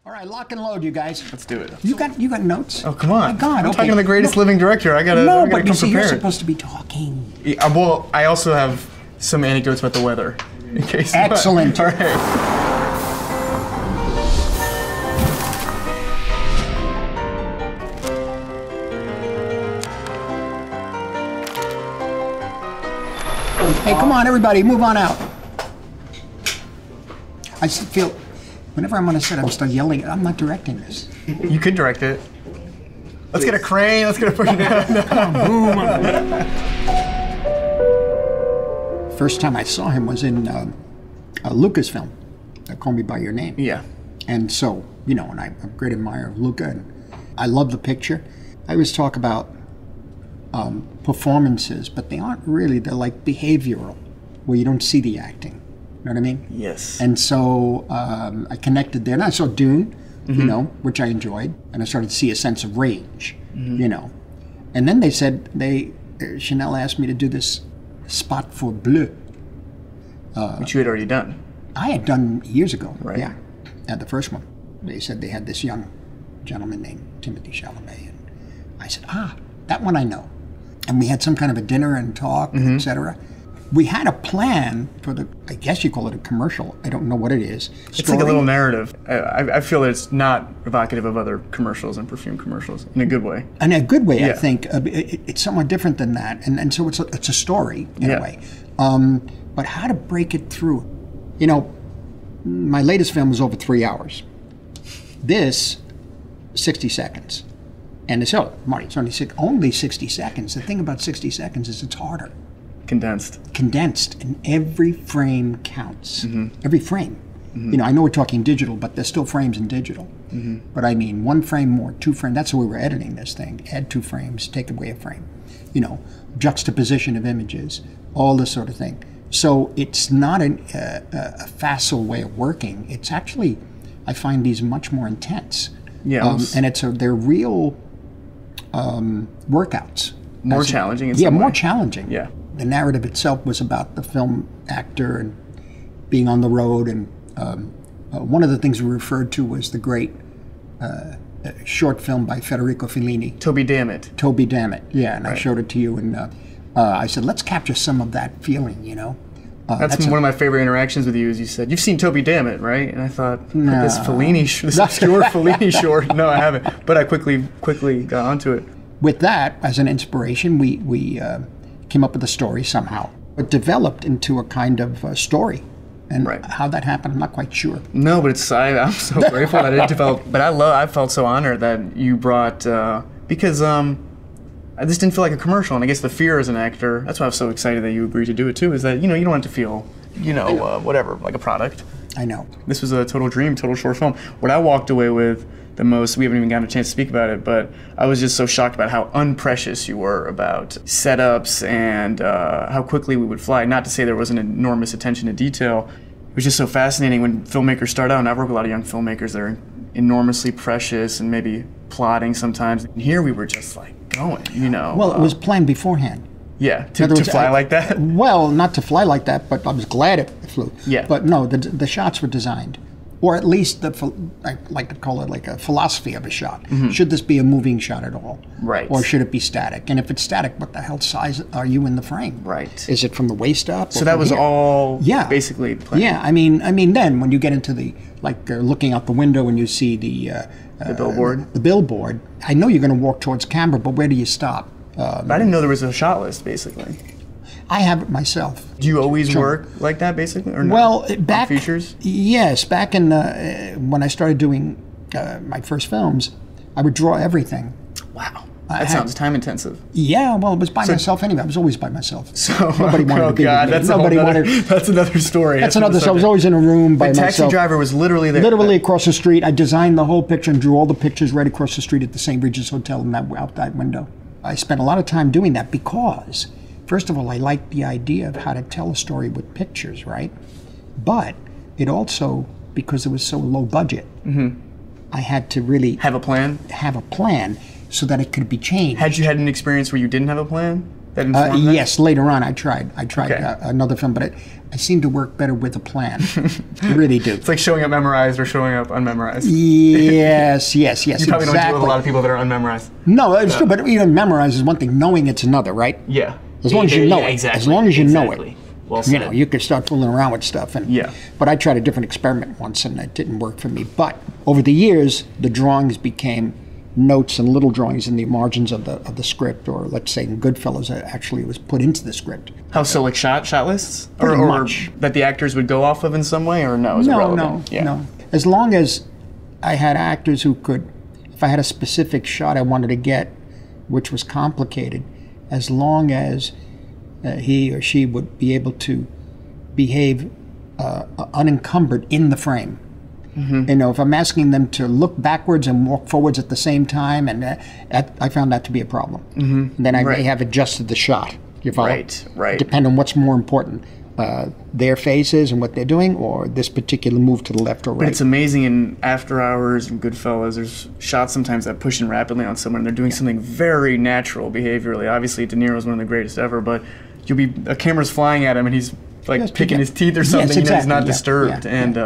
All right, lock and load, you guys. Let's do it. You got notes? Oh, come on. Oh, my God, I'm talking to the greatest living director. I gotta No, come but you see, prepared. you're supposed to be talking. Yeah, well, I also have some anecdotes about the weather, in case. Excellent. All right. Hey, come on, everybody, move on out. I feel, whenever I'm on a set, I'm start yelling. I'm not directing this. You could direct it. Let's get a crane. Let's get a push it down. Boom. First time I saw him was in a Lucasfilm, Call Me By Your Name. Yeah. And so, you know, and I'm a great admirer of Luca, and I love the picture. I always talk about performances, but they aren't really, they're like behavioral, where you don't see the acting. You know what I mean? Yes. And so I connected there, and I saw Dune, you know, which I enjoyed, and I started to see a sense of rage, you know. And then they said, Chanel asked me to do this spot for Bleu. Which you had already done. I had done years ago, right. Yeah, at the first one. They said they had this young gentleman named Timothe Chalamet, and I said, that one I know. And we had some kind of a dinner and talk, etc. We had a plan for the, I guess you call it a commercial. I don't know what it is. It's like a little narrative. I feel that it's not evocative of other commercials and perfume commercials in a good way. In a good way, yeah. I think. It's somewhat different than that. And so it's a story in a way. But how to break it through. You know, my latest film was over 3 hours. This, 60 seconds. And it's, Marty, it's only 60 seconds. The thing about 60 seconds is it's harder. Condensed. Condensed, and every frame counts. Every frame. You know, I know we're talking digital, but there's still frames in digital. But I mean, 1 frame more, 2 frames. That's the way we're editing this thing. Add 2 frames, take away a frame. You know, juxtaposition of images, all this sort of thing. So it's not a facile way of working. It's actually, I find these much more intense. Yeah. And they're real workouts. More challenging in some way. Yeah, more way. challenging. Yeah. The narrative itself was about the film actor and being on the road, and one of the things we referred to was the great short film by Federico Fellini. Toby Dammit. Toby Dammit, yeah, and right. I showed it to you, and I said, let's capture some of that feeling, you know. That's one of my favorite interactions with you. Is you said you've seen Toby Dammit, right? And I thought this Fellini, this obscure Fellini short. No, I haven't. But I quickly got onto it. With that as an inspiration, we came up with a story somehow. It developed into a kind of story, and how that happened, I'm not quite sure. No, but I'm so grateful that it developed. But I felt so honored that you brought because. This didn't feel like a commercial, and I guess the fear as an actor, that's why I was so excited that you agreed to do it too, is that, you know, you don't want it to feel, whatever, like a product. I know. This was a total dream, total short film. What I walked away with the most, we haven't even gotten a chance to speak about it, but I was just so shocked about how unprecious you were about setups and how quickly we would fly. Not to say there wasn't enormous attention to detail. It was just so fascinating when filmmakers start out, and I've worked with a lot of young filmmakers that are enormously precious and maybe plotting sometimes. And here we were just like, going, you know. Well, it was planned beforehand. Yeah, to fly like that? Well, not to fly like that, but I was glad it flew. Yeah. But no, the shots were designed. Or at least, I like to call it like a philosophy of a shot. Should this be a moving shot at all? Right. Or should it be static? And if it's static, what the hell size are you in the frame? Right. Is it from the waist up? So that was all basically planned? Yeah, I mean, then when you get into the, looking out the window and you see the billboard? The billboard, I know you're going to walk towards camera, but where do you stop? But I didn't know there was a shot list, basically. I have it myself. Do you always work like that, basically, or no? Well, back on features. Yes, back in when I started doing my first films, I would draw everything. Wow, that sounds time intensive. Yeah, well, it was by myself anyway. I was always by myself. So nobody wanted to be with me. That's that's another story. That's another. So I was always in a room by myself. The taxi driver was literally there. Literally across the street. I designed the whole picture and drew all the pictures right across the street at the St. Regis Hotel and out that window. I spent a lot of time doing that because, first of all, I liked the idea of how to tell a story with pictures, right? But it also, because it was so low budget, I had to really have a plan. Have a plan so that it could be changed. Had you had an experience where you didn't have a plan? that informed that? Yes, later on I tried Okay. another film, but I seem to work better with a plan. I really do. It's like showing up memorized or showing up unmemorized. Yes, You probably exactly. don't deal with a lot of people that are unmemorized. No, it's true, but memorize is one thing. Knowing it's another, right? Yeah. As long as you know it. Exactly. As long as you know it. Exactly. Well said. You can start fooling around with stuff. Yeah. But I tried a different experiment once, and it didn't work for me. But over the years, the drawings became notes and little drawings in the margins of the script, or let's say in Goodfellas, it actually was put into the script. How so, like shot lists? Pretty or much. That the actors would go off of in some way, or no? Is it relevant? No. As long as I had actors who could, if I had a specific shot I wanted to get, which was complicated, as long as he or she would be able to behave unencumbered in the frame. You know, if I'm asking them to look backwards and walk forwards at the same time, and I found that to be a problem. Then I may have adjusted the shot. You follow? Right. Depend on what's more important, their faces and what they're doing, or this particular move to the left or right. But it's amazing in After Hours and Goodfellas, there's shots sometimes that push in rapidly on someone, and they're doing something very natural behaviorally. Obviously, De Niro's one of the greatest ever, but a camera's flying at him, and he's like picking his teeth or something. Yes, exactly. He's not disturbed. And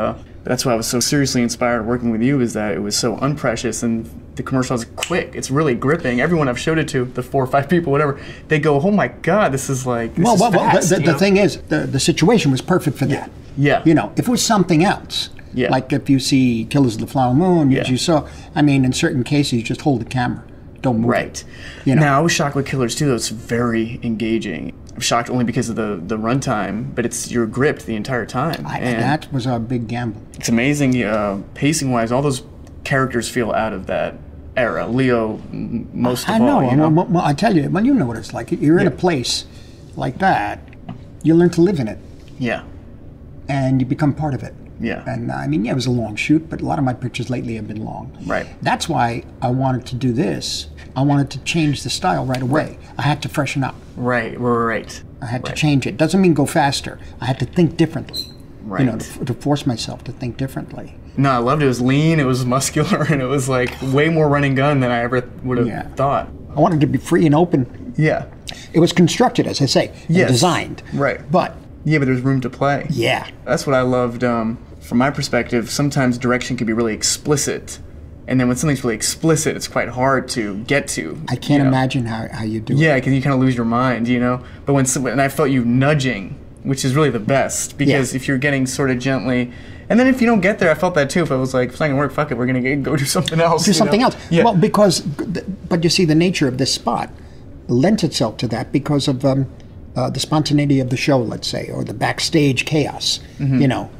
that's why I was so seriously inspired working with you, is that it was so unprecious, and the commercial is quick. It's really gripping. Everyone I've showed it to, the 4 or 5 people, whatever, they go, "Oh my God, this is like this is fast." The thing is, the situation was perfect for that. Yeah. You know, if it was something else, like if you see Killers of the Flower Moon, as you saw, I mean, in certain cases, you just hold the camera, don't move it. You know? Now, I was shocked with Killers too, though. It's very engaging. I'm shocked only because of the runtime, but you're gripped the entire time. And that was our big gamble. It's amazing, pacing-wise, all those characters feel out of that era. Leo, most of all. I know. Well, I tell you, well, you know what it's like. You're in a place like that, you learn to live in it. Yeah. And you become part of it. Yeah. And I mean, it was a long shoot, but a lot of my pictures lately have been long. Right. That's why I wanted to do this. I wanted to change the style right away. I had to freshen up. Right. I had to change it. Doesn't mean go faster. I had to think differently. Right. You know, to force myself to think differently. No, I loved it. It was lean, it was muscular, and it was like way more running gun than I ever would have thought. I wanted to be free and open. Yeah. It was constructed, as I say, and designed. Right. But there's room to play. Yeah. That's what I loved. From my perspective, sometimes direction can be really explicit. And then when something's really explicit, it's quite hard to get to. I can't imagine how you do it. Yeah, because you kind of lose your mind, you know? But and I felt you nudging, which is really the best. Because if you're getting sort of gently... And then if you don't get there, I felt that too. If I was like, if it's not going to work, fuck it, we're going to go do something else. Do something else. Yeah. Well, but you see, the nature of this spot lent itself to that because of the spontaneity of the show, let's say, or the backstage chaos. You know,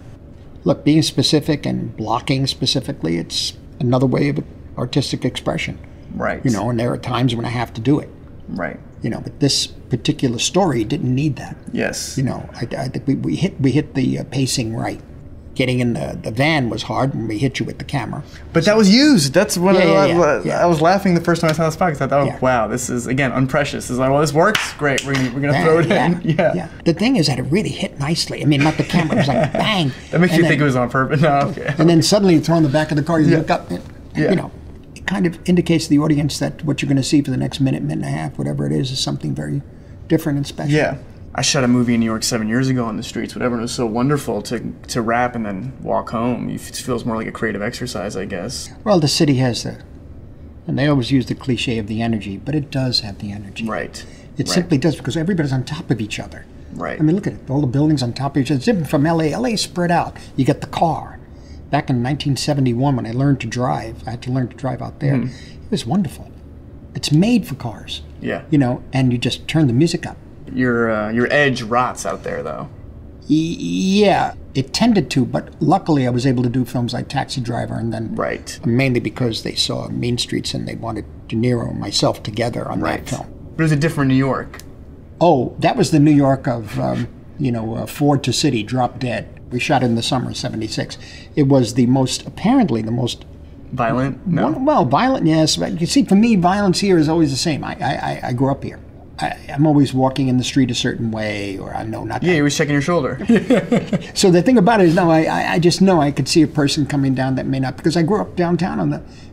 look, being specific and blocking specifically, it's another way of artistic expression. Right. You know, and there are times when I have to do it. Right. You know, but this particular story didn't need that. Yes. You know, I think we hit the pacing right. Getting in the van was hard when we hit you with the camera. But that was used. That's when I was laughing the first time I saw the spot, because I thought, wow, this is, again, unprecious. It's like, well, this works. Great. We're gonna throw it in. Yeah. The thing is that it really hit nicely. I mean, not the camera. It was like, bang. That makes you think it was on purpose. No, okay. And then suddenly you throw in the back of the car, you look up, and, you know, it kind of indicates to the audience that what you're going to see for the next minute and a half, whatever it is something very different and special. Yeah. I shot a movie in New York 7 years ago on the streets, whatever, and it was so wonderful to wrap and then walk home. It feels more like a creative exercise, I guess. Well, the city has and they always use the cliche of the energy, but it does have the energy. Right. It simply does, because everybody's on top of each other. Right. I mean, look at it. All the buildings on top of each other. It's different from LA. LA is spread out. You get the car. Back in 1971, when I learned to drive, I had to learn to drive out there. It was wonderful. It's made for cars. Yeah. You know, and you just turn the music up. Your edge rots out there, though. Yeah, it tended to, but luckily I was able to do films like Taxi Driver, and then mainly because they saw Mean Streets and they wanted De Niro and myself together on that film. But it was a different New York. Oh, that was the New York of, Ford to City, Drop Dead. We shot it in the summer of '76. It was apparently the most violent? No. Well, violent, yes. But you see, for me, violence here is always the same. I grew up here. I'm always walking in the street a certain way, or I know not. Yeah, he was checking your shoulder. So the thing about it is, no, I just know I could see a person coming down that may not, because I grew up downtown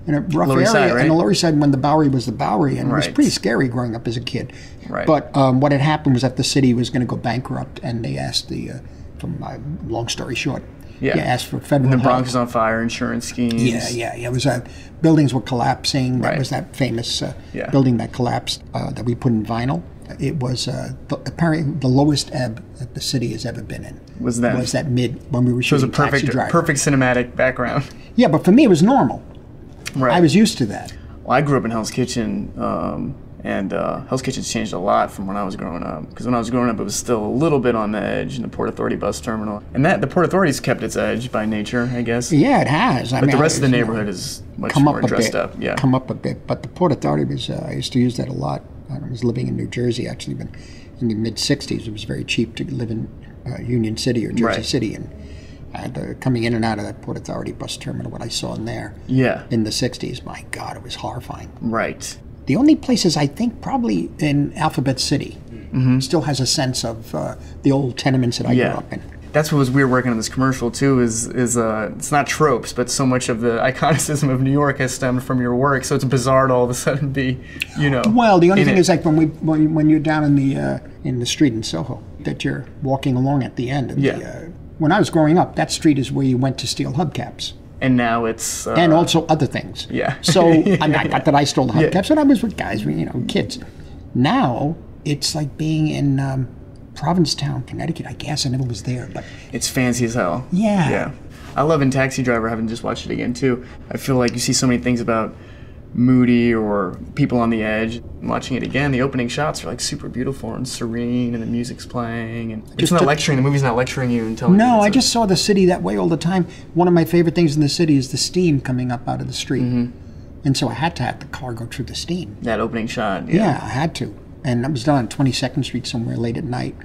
in a rough Lower area, Side, right? on the Lower East Side when the Bowery was the Bowery, and it was Right. pretty scary growing up as a kid. Right. But what had happened was that the city was going to go bankrupt, and they asked from my long story short, Yeah. they asked for federal The help. Bronx is on fire, insurance schemes. Yeah. It was buildings were collapsing. That Right. was that famous Yeah. building that collapsed that we put in vinyl. It was apparently the lowest ebb that the city has ever been in. Was that? Was that mid when we were So it was shooting a Taxi Driver. perfect cinematic background. Yeah, but for me it was normal. Right. I was used to that. Well, I grew up in Hell's Kitchen, and Hell's Kitchen's changed a lot from when I was growing up. Because when I was growing up, it was still a little bit on the edge in the Port Authority bus terminal. And the Port Authority's kept its edge by nature, I guess. Yeah, it has. But the rest of the neighborhood is much more dressed up. Yeah. Come up a bit. But the Port Authority was, I used to use that a lot. I was living in New Jersey, actually, but in the mid-'60s, it was very cheap to live in Union City or Jersey Right. City. And coming in and out of that Port Authority bus terminal, what I saw in there Yeah. in the 60s, my God, it was horrifying. Right. The only places I think probably in Alphabet City still has a sense of the old tenements that I grew up in. That's what was weird working on this commercial too. Is it's not tropes, but so much of the iconicism of New York has stemmed from your work. So it's bizarre to all of a sudden be, Well, the only thing it. is like when you're down in the street in Soho, that you're walking along at the end. Of when I was growing up, that street is where you went to steal hubcaps. And now it's And also other things. Yeah. So I'm not that I stole the hubcaps, but I was with guys, kids. Now it's like being in Provincetown, Connecticut. I guess I never was there, but it's fancy as hell. Yeah. Yeah. I love in Taxi Driver, having just watched it again too. I feel like you see so many things about moody or people on the edge. Watching it again, the opening shots are like super beautiful and serene, and the music's playing, and it's not lecturing. The movie's not lecturing you and telling you. No, I just saw the city that way all the time. One of my favorite things in the city is the steam coming up out of the street, and so I had to have the car go through the steam. That opening shot. Yeah, I had to. And I was down on 22nd Street somewhere late at night.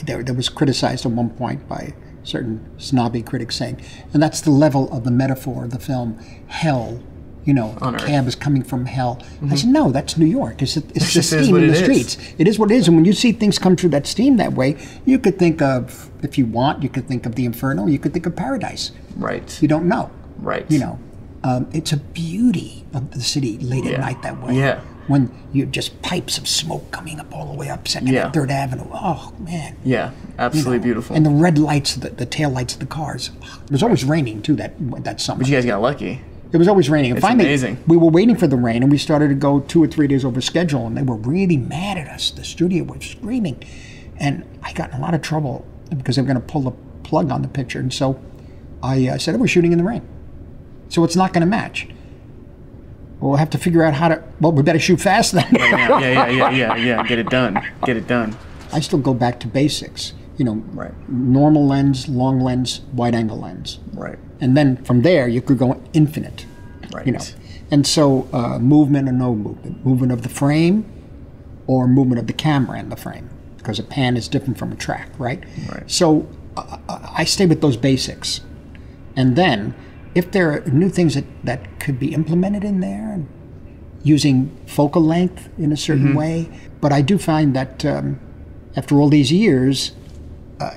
There was criticized at one point by certain snobby critics saying, and that's the level of the metaphor of the film, hell. On a Earth. cab is coming from hell. I said, no, that's New York. It's the just is steam what in the it is. streets. It is what it is. And when you see things come through that steam that way, you could think of, if you want, you could think of the Inferno, you could think of Paradise. Right. You don't know. Right. It's a beauty of the city late at night that way. Yeah. When you just pipes of smoke coming up all the way up 2nd and 3rd Avenue. Oh, man. Yeah. Absolutely beautiful. And the red lights, the tail lights of the cars. It was always raining, too, that summer. But you guys got lucky. It was always raining. And It's finally, amazing. we were waiting for the rain, and we started to go 2 or 3 days over schedule, and they were really mad at us. The studio was screaming. And I got in a lot of trouble because they were going to pull the plug on the picture. And so I said, we're shooting in the rain. So it's not going to match. We'll have to figure out how to, we better shoot fast then. Yeah. Get it done. I still go back to basics. Right. Normal lens, long lens, wide angle lens. Right. And then from there, you could go infinite. Right. And so movement or no movement of the frame or movement of the camera in the frame, because a pan is different from a track, right? Right. So I stay with those basics. And then if there are new things that could be implemented in there, and using focal length in a certain way, but I do find that after all these years,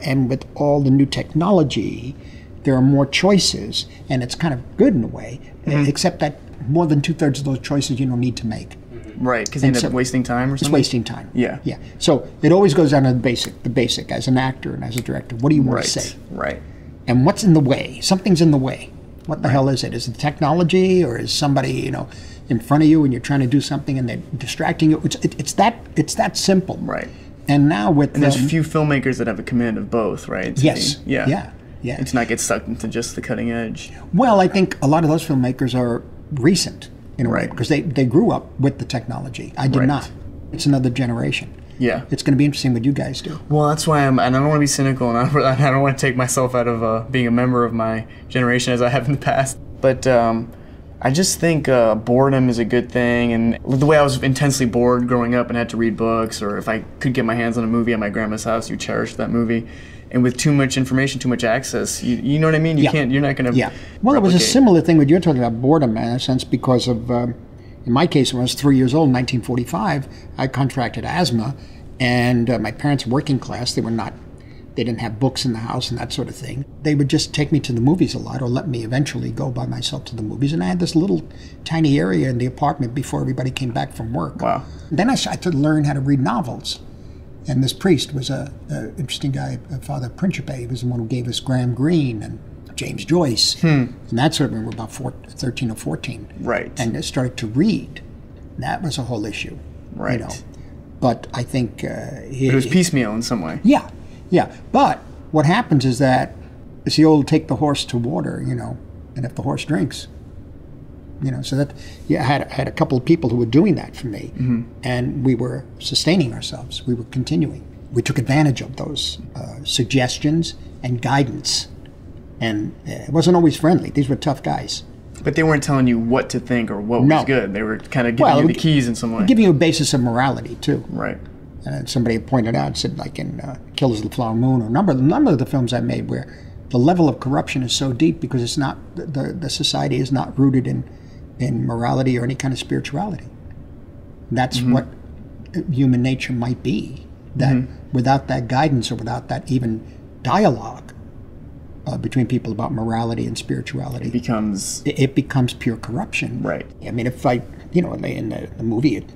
and with all the new technology, there are more choices, and it's kind of good in a way, except that more than 2/3 of those choices you don't need to make. Right, because you end up wasting time or something? It's wasting time. Yeah. Yeah. So it always goes down to the basic, as an actor and as a director. What do you want to say? Right. And what's in the way? Something's in the way. What the hell is it? Is it technology, or is somebody, in front of you and you're trying to do something and they're distracting you? It's that simple. Right. And now with there's few filmmakers that have a command of both, right? Yes. Yeah. Yeah. It's not get sucked into just the cutting edge. Well, I think a lot of those filmmakers are recent in a way, Right. because they grew up with the technology. I did Right. not. It's another generation. Yeah. It's going to be interesting what you guys do. Well, that's why and I don't want to be cynical, and I don't want to take myself out of being a member of my generation as I have in the past. But I just think boredom is a good thing, and the way I was intensely bored growing up and had to read books, or if I could get my hands on a movie at my grandma's house, you cherish that movie. And with too much information, too much access, you know what I mean? You're not going to Well, it was a similar thing what you're talking about, boredom, in a sense, because of, In my case, when I was 3 years old in 1945, I contracted asthma, and my parents were working class. They didn't have books in the house and that sort of thing. They would just take me to the movies a lot, or let me eventually go by myself to the movies. And I had this little tiny area in the apartment before everybody came back from work. Wow. Then I started to learn how to read novels. And this priest was a interesting guy, Father Principe. He was the one who gave us Graham Greene and James Joyce. And that sort of when we were about 13 or 14. Right. And I started to read. That was a whole issue. Right. You know. But I think... but it was piecemeal in some way. Yeah. Yeah. But what happens is that it's the old take the horse to water, you know, and if the horse drinks, you know, so that, yeah, I had a couple of people who were doing that for me, and we were sustaining ourselves. We were continuing. We took advantage of those suggestions and guidance, and it wasn't always friendly. These were tough guys. But they weren't telling you what to think or what was good. They were kind of giving you the keys in some way. Giving you a basis of morality, too. Right. And somebody pointed out, said, like in Killers of the Flower Moon, or a number of the films I made, where the level of corruption is so deep because it's not the society is not rooted in morality or any kind of spirituality. That's what human nature might be. That without that guidance or without that even dialogue between people about morality and spirituality, it becomes pure corruption. Right. I mean, if I, you know, in the movie,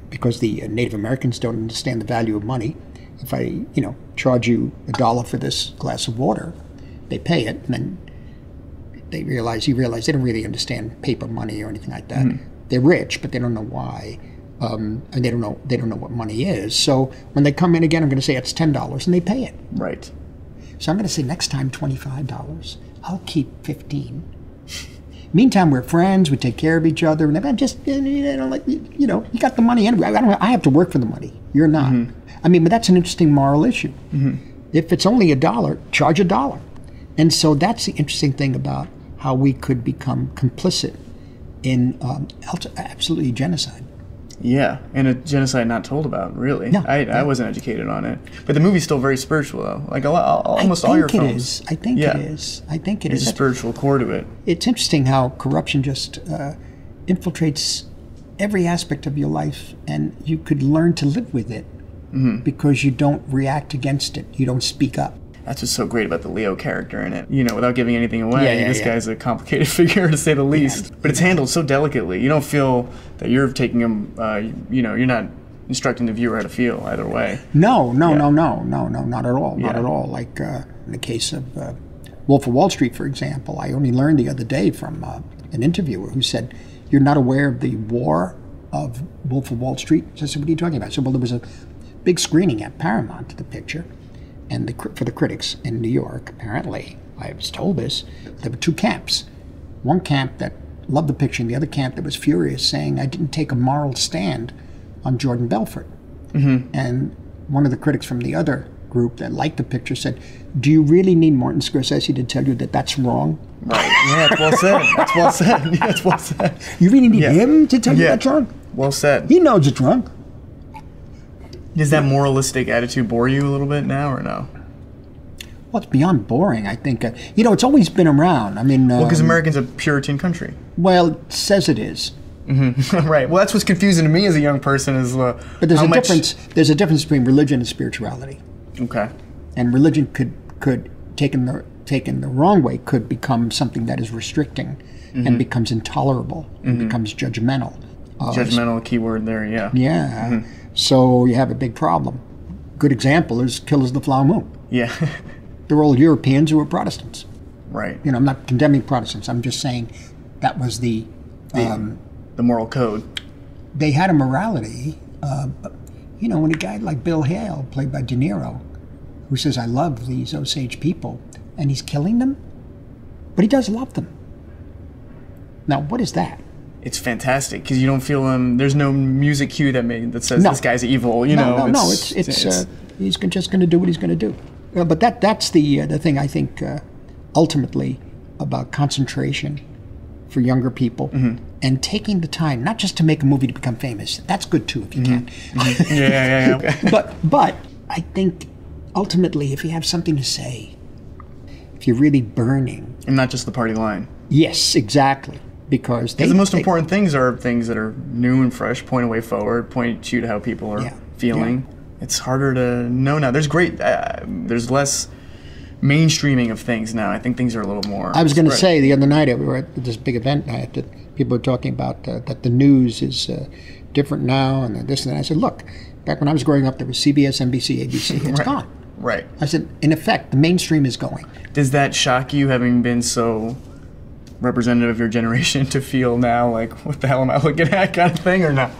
because the Native Americans don't understand the value of money, if I, you know, charge you $1 for this glass of water, they pay it, and then you realize they don't really understand paper money or anything like that. They're rich, but they don't know why, and they don't know what money is. So when they come in again, I'm going to say it's $10, and they pay it. Right. So I'm going to say next time $25. I'll keep $15. Meantime, we're friends. We take care of each other, and I just, you know, like, you know, you got the money anyway. I have to work for the money. You're not. I mean, but that's an interesting moral issue. If it's only $1, charge $1. And so that's the interesting thing about how we could become complicit in absolutely genocide. Yeah, and a genocide not told about, really. No, I wasn't educated on it. But the movie's still very spiritual, though. Like almost all your films. I think it is. There's a spiritual core to it. It's interesting how corruption just infiltrates every aspect of your life, and you could learn to live with it because you don't react against it. You don't speak up. That's what's so great about the Leo character in it. You know, without giving anything away, this guy's a complicated figure, to say the least. But it's handled so delicately. You don't feel that you're taking him, you know, you're not instructing the viewer how to feel either way. No, not at all. Not at all. Like in the case of Wolf of Wall Street, for example, I only learned the other day from an interviewer who said, "You're not aware of the war of Wolf of Wall Street?" So I said, "What are you talking about?" So, well, there was a big screening at Paramount of the picture. And for the critics in New York, apparently, I was told this, there were two camps. One camp that loved the picture, and the other camp that was furious, saying I didn't take a moral stand on Jordan Belfort. And one of the critics from the other group that liked the picture said, "Do you really need Martin Scorsese to tell you that that's wrong?" Right. Yeah, it's well said. That's well said. Yeah, it's well said. You really need him to tell you that's wrong? Well said. He knows it's wrong. Does that moralistic attitude bore you a little bit now, or no? Well, it's beyond boring, I think. You know, it's always been around. I mean... well, because America's a Puritan country. Well, it says it is. Right. Well, that's what's confusing to me as a young person is but there's a difference. There's a difference between religion and spirituality. Okay. And religion could taken the wrong way, could become something that is restricting and becomes intolerable and becomes judgmental. Judgmental, keyword there, yeah. Yeah. So you have a big problem. Good example is Killers of the Flower Moon. Yeah. They're all Europeans who were Protestants. Right. You know, I'm not condemning Protestants. I'm just saying that was the moral code. They had a morality. You know, when a guy like Bill Hale, played by De Niro, who says, "I love these Osage people," and he's killing them, but he does love them. Now, what is that? It's fantastic because you don't feel there's no music cue that says this guy's evil. You know, it's he's just going to do what he's going to do. But that's the thing I think ultimately about concentration for younger people and taking the time not just to make a movie to become famous. That's good too if you can. Yeah. But I think ultimately if you have something to say, if you're really burning, and not just the party line. Yes, exactly. because the most important things are things that are new and fresh, point a way forward, point you to how people are feeling. Yeah. It's harder to know now. There's there's less mainstreaming of things now. I think things are a little more. I was going to say the other night we were at this big event. People were talking about that the news is different now and this and that. I said, look, back when I was growing up, there was CBS, NBC, ABC. It's gone. Right. I said, in effect, the mainstream is going. Does that shock you, having been so representative of your generation, to feel now like, what the hell am I looking at, kind of thing, or no?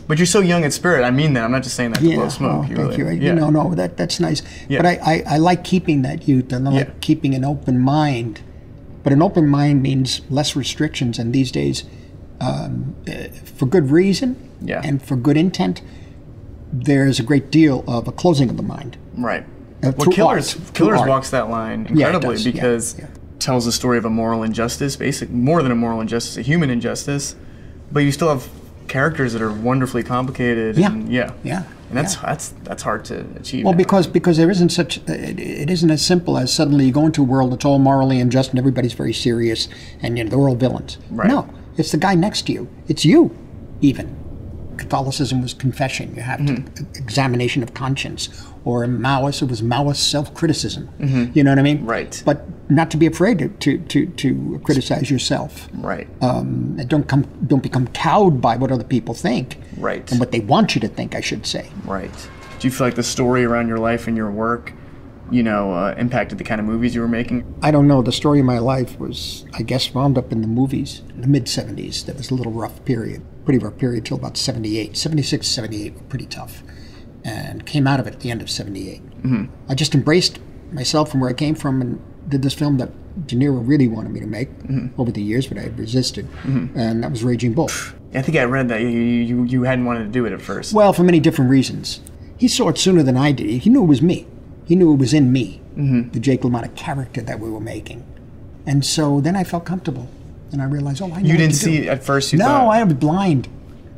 But you're so young in spirit. I mean that. I'm not just saying that to blow smoke. Thank you. No, that's nice. Yeah. But I like keeping that youth, and I like keeping an open mind. But an open mind means less restrictions, and these days, for good reason and for good intent, there's a great deal of a closing of the mind. Right. Well, Killers walks that line incredibly because it tells a story of a moral injustice, more than a moral injustice, a human injustice, but you still have characters that are wonderfully complicated. And that's hard to achieve. Well, because there isn't it isn't as simple as suddenly you go into a world that's all morally unjust and everybody's very serious and they're all villains. Right. No, it's the guy next to you. It's you, even. Catholicism was confession. You have examination of conscience. Or in Maoist, it was Maoist self-criticism. You know what I mean? Right. But not to be afraid to criticize yourself. Right. And don't become cowed by what other people think. Right. And what they want you to think, I should say. Right. Do you feel like the story around your life and your work, impacted the kind of movies you were making? I don't know. The story of my life was, I guess, wound up in the movies in the mid-'70s. That was a little rough period. Pretty rough period till about 78. 76, 78 were pretty tough. And came out of it at the end of 78. I just embraced myself from where I came from and did this film that De Niro really wanted me to make over the years, but I had resisted. And that was Raging Bull. I think I read that you hadn't wanted to do it at first. Well, for many different reasons. He saw it sooner than I did. He knew it was me. He knew it was in me, the Jake LaMotta character that we were making. And so then I felt comfortable. And I realized, I know You didn't see it at first? No, I was blind.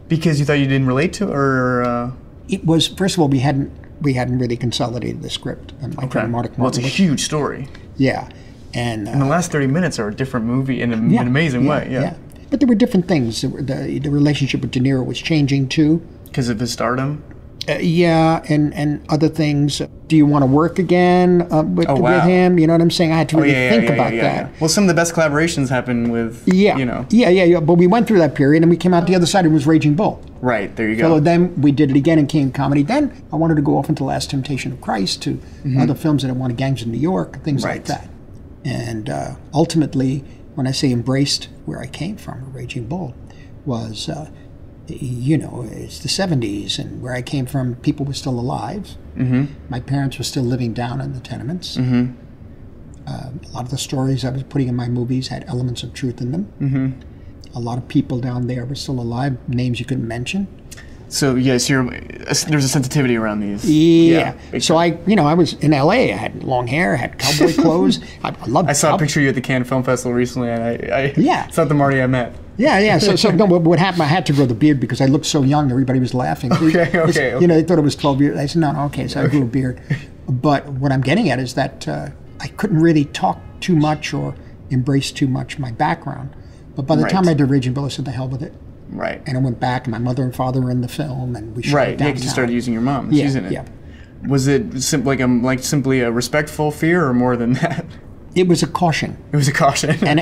Because you thought you didn't relate to it, or? It was, first of all, we hadn't really consolidated the script. Well, it's a huge story. Yeah. And the last 30 minutes are a different movie in an amazing way. Yeah. But there were different things. The relationship with De Niro was changing too. Because of his stardom? And other things. Do you want to work again with him? You know what I'm saying? I had to really think about that. Well, some of the best collaborations happen with, Yeah. But we went through that period, and we came out the other side, and it was Raging Bull. Right, there you go. So then we did it again in King of Comedy. Then I wanted to go off into Last Temptation of Christ, to other films that I wanted, Gangs of New York, things like that. And ultimately, when I say embraced where I came from, Raging Bull, was... it's the 70s, and where I came from, people were still alive. My parents were still living down in the tenements. A lot of the stories I was putting in my movies had elements of truth in them. A lot of people down there were still alive, names you couldn't mention. So yes, there's a sensitivity around these. Yeah. So I was in L.A. I had long hair, I had cowboy clothes. I loved. I saw a picture of you at the Cannes Film Festival recently, and it's not the Marty I met. Yeah. So no, what happened? I had to grow the beard because I looked so young. Everybody was laughing. Okay. They thought it was 12 years. I said no. Okay, so I grew a beard. But what I'm getting at is that I couldn't really talk too much or embrace too much my background. But by the time I did Raging Bull, I said the hell with it. Right. And I went back, and my mother and father were in the film, and we shot it downtown. Because you started using your mom. She's in it. Yeah. Was it simply a respectful fear, or more than that? It was a caution. It was a caution. And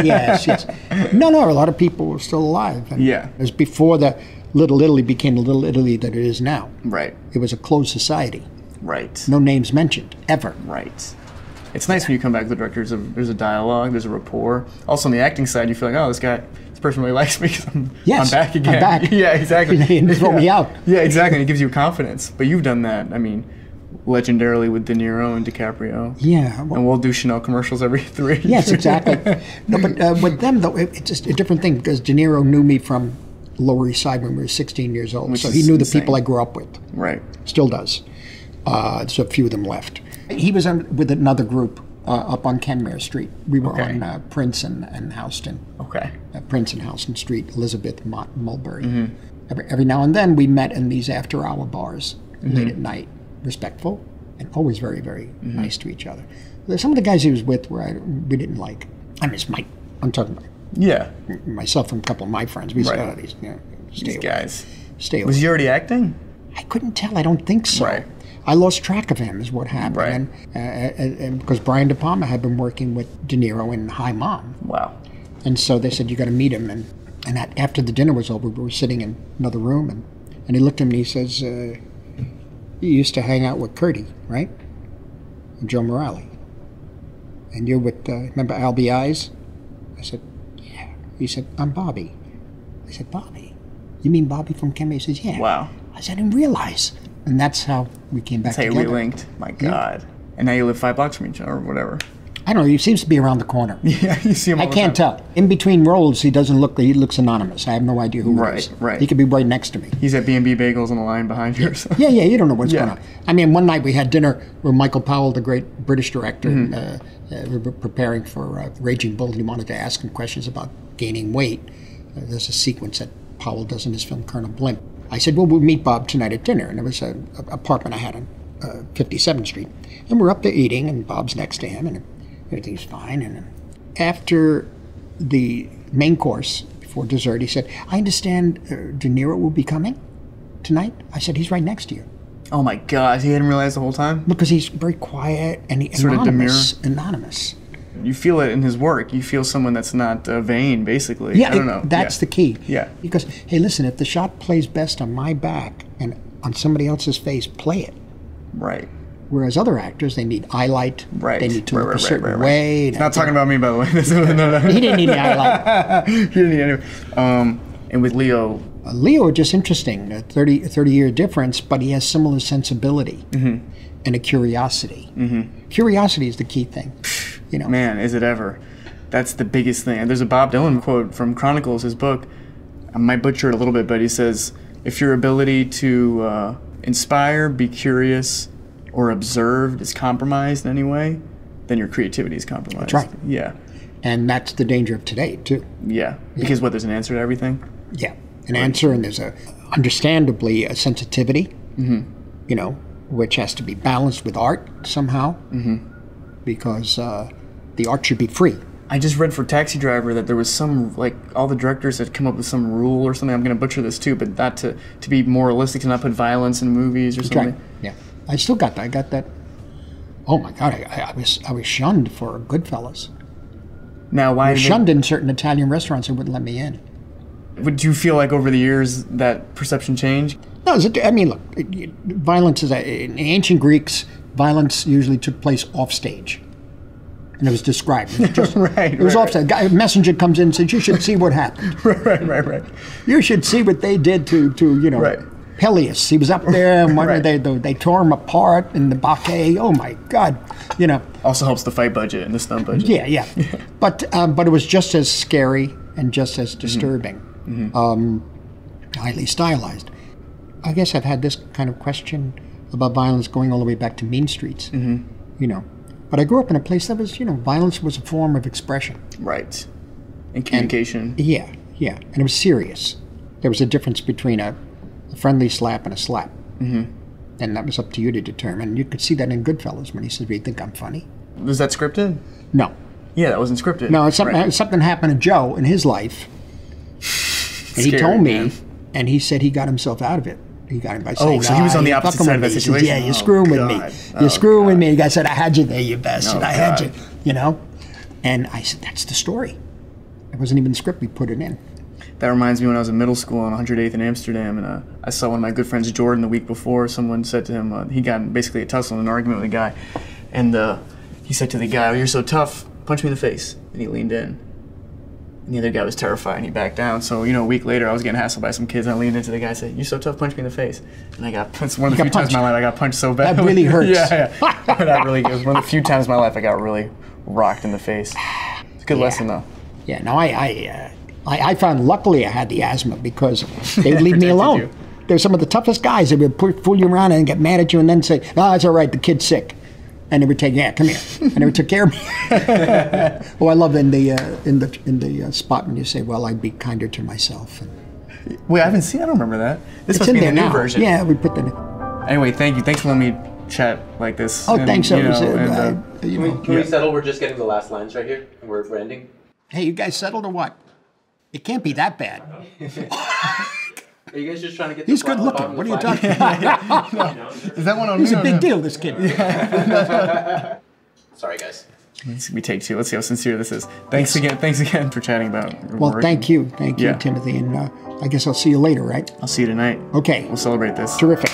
yes. No, a lot of people were still alive. And it was before the Little Italy became the Little Italy that it is now. Right. It was a closed society. Right. No names mentioned, ever. Right. It's nice when you come back to the director. There's a dialogue, there's a rapport. Also on the acting side, you feel like, this person really likes me because I'm back again. I'm back. Yeah, exactly. He didn't throw me out. Yeah, exactly. And it gives you confidence. But you've done that, legendarily with De Niro and DiCaprio. Yeah. And we'll do Chanel commercials every 3 years. Yes, exactly. No, but with them, though, it's just a different thing because De Niro knew me from Lower East Side when we were 16 years old. So he knew the people I grew up with. Right. Still does. So a few of them left. He was with another group up on Kenmare Street. We were on Prince and Houston. Okay. Prince and Houston Street, Elizabeth, Mulberry. Every now and then we met in these after-hour bars late at night, respectful and always very, very nice to each other. Some of the guys he was with we didn't like. I mean, it's I'm talking about Yeah. myself and a couple of my friends. We said, oh, these, These guys. Stay away. Was he already acting? I couldn't tell. I don't think so. Right. I lost track of him is what happened. Right. And because Brian De Palma had been working with De Niro in High Mom. Wow. And so they said, you got to meet him. And after the dinner was over, we were sitting in another room, and he looked at me and he says, you used to hang out with Curdy, right? And Joe Morale. And you're with, remember Albie Eyes? I said, yeah. He said, I'm Bobby. I said, Bobby? You mean Bobby from Kemba? He says, yeah. Wow. I said, I didn't realize. And that's how we came back together. That's how we linked. My God. Yeah. And now you live 5 blocks from each other or whatever. I don't know. He seems to be around the corner. Yeah, you see him all I can't tell. In between roles, he looks anonymous. I have no idea who he is. Right. He could be right next to me. He's at B&B Bagels on the line behind you or something. Yeah, you don't know what's going on. I mean, one night we had dinner with Michael Powell, the great British director. We were preparing for Raging Bull. He wanted to ask him questions about gaining weight. There's a sequence that Powell does in his film Colonel Blimp. I said, well, we'll meet Bob tonight at dinner. And it was an apartment I had on 57th Street. And we're up there eating, and Bob's next to him, and everything's fine. And after the main course, before dessert, he said, I understand De Niro will be coming tonight. I said, he's right next to you. Oh, my God. He hadn't realized the whole time? Because he's very quiet and he's sort anonymous. of demure. Anonymous. You feel it in his work. You feel someone that's not vain, basically. Yeah, I don't know. That's the key. Yeah. Because, hey, listen, if the shot plays best on my back and on somebody else's face, play it. Right. Whereas other actors, they need eye light. Right. They need to look a certain way. He's not talking about me, by the way. No. He didn't need the eye light. He didn't need any. And with Leo. Leo, just interesting. A 30-year difference, but he has similar sensibility and a curiosity. Curiosity is the key thing. You know. Man, is it ever. That's the biggest thing. And there's a Bob Dylan quote from Chronicles, his book. I might butcher it a little bit, but he says, if your ability to inspire, be curious, or observed is compromised in any way, then your creativity is compromised. That's right. Yeah. And that's the danger of today, too. Yeah. Because there's an answer to everything? Yeah. An answer, and there's understandably a sensitivity, you know, which has to be balanced with art somehow, because the art should be free. I just read for Taxi Driver that there was some, like, all the directors had come up with some rule or something. I'm going to butcher this too, but not to be more realistic, to not put violence in movies or something. Right. Yeah. I still got that. I got that. Oh my God! I was shunned for Goodfellas. Now, why? I was shunned in certain Italian restaurants that wouldn't let me in. Would you feel like over the years that perception changed? No, I mean, look, violence is in ancient Greeks. Violence usually took place off stage, and it was described. It was just, Right. It was off stage. A messenger comes in and says, "You should see what happened. Right. You should see what they did to you know." Right. Peleus, he was up there, and they tore him apart in the Bacchae. Oh my God, you know. Also helps the fight budget and the stunt budget. Yeah. But it was just as scary and just as disturbing, highly stylized. I guess I've had this kind of question about violence going all the way back to Mean Streets, you know. But I grew up in a place that was, you know, violence was a form of expression. Right. And communication. Yeah, and it was serious. There was a difference between a friendly slap and a slap. And that was up to you to determine. You could see that in Goodfellas when he said, "Do you think I'm funny?" Was that scripted? No. Yeah, that wasn't scripted. No, something happened to Joe in his life. And he told me, and he said he got himself out of it. He got him by saying, so he was on the opposite side of that situation. Says, yeah, you're screwing with me. You're screwing with me. The guy said, I had you there, you bastard. I had you, you know? And I said, that's the story. It wasn't even the script. We put it in. That reminds me when I was in middle school on 108th in Amsterdam, and I saw one of my good friends, Jordan, the week before. Someone said to him, he got in basically a tussle, an argument with a guy, and he said to the guy, "Oh, you're so tough, punch me in the face." And he leaned in. And the other guy was terrified, and he backed down. So, you know, a week later, I was getting hassled by some kids, and I leaned into the guy and said, "You're so tough, punch me in the face." And I got punched. One of the few times in my life I got punched so bad. That really hurts. Yeah. That really, it was one of the few times in my life I got really rocked in the face. It's a good lesson, though. Yeah, no, I found, luckily I had the asthma because they would leave me alone. They're some of the toughest guys. They would fool you around and get mad at you and then say, "Oh, it's all right, the kid's sick." And they would take, "Yeah, come here." And they would take care of me. Oh, I love in the spot when you say, "Well, I'd be kinder to myself." Wait, I haven't seen. I don't remember that. This It's must in be there the new now. version. Yeah, we put that in. Anyway, thank you. Thanks for letting me chat like this. Oh, thanks. You It was, know, Can we settle? We're just getting the last lines right here, and we're ending. Hey, you guys settled or what? It can't be that bad. Are you guys just trying to get? He's good looking. What are you talking about? Is that one on He's me a or big no? deal, this kid. Sorry, guys. We take 2. Let's see how sincere this is. Thanks again for chatting about. Well, work. thank you, Yeah. Timothy, and I guess I'll see you later, right? I'll see you tonight. Okay. We'll celebrate this. Terrific.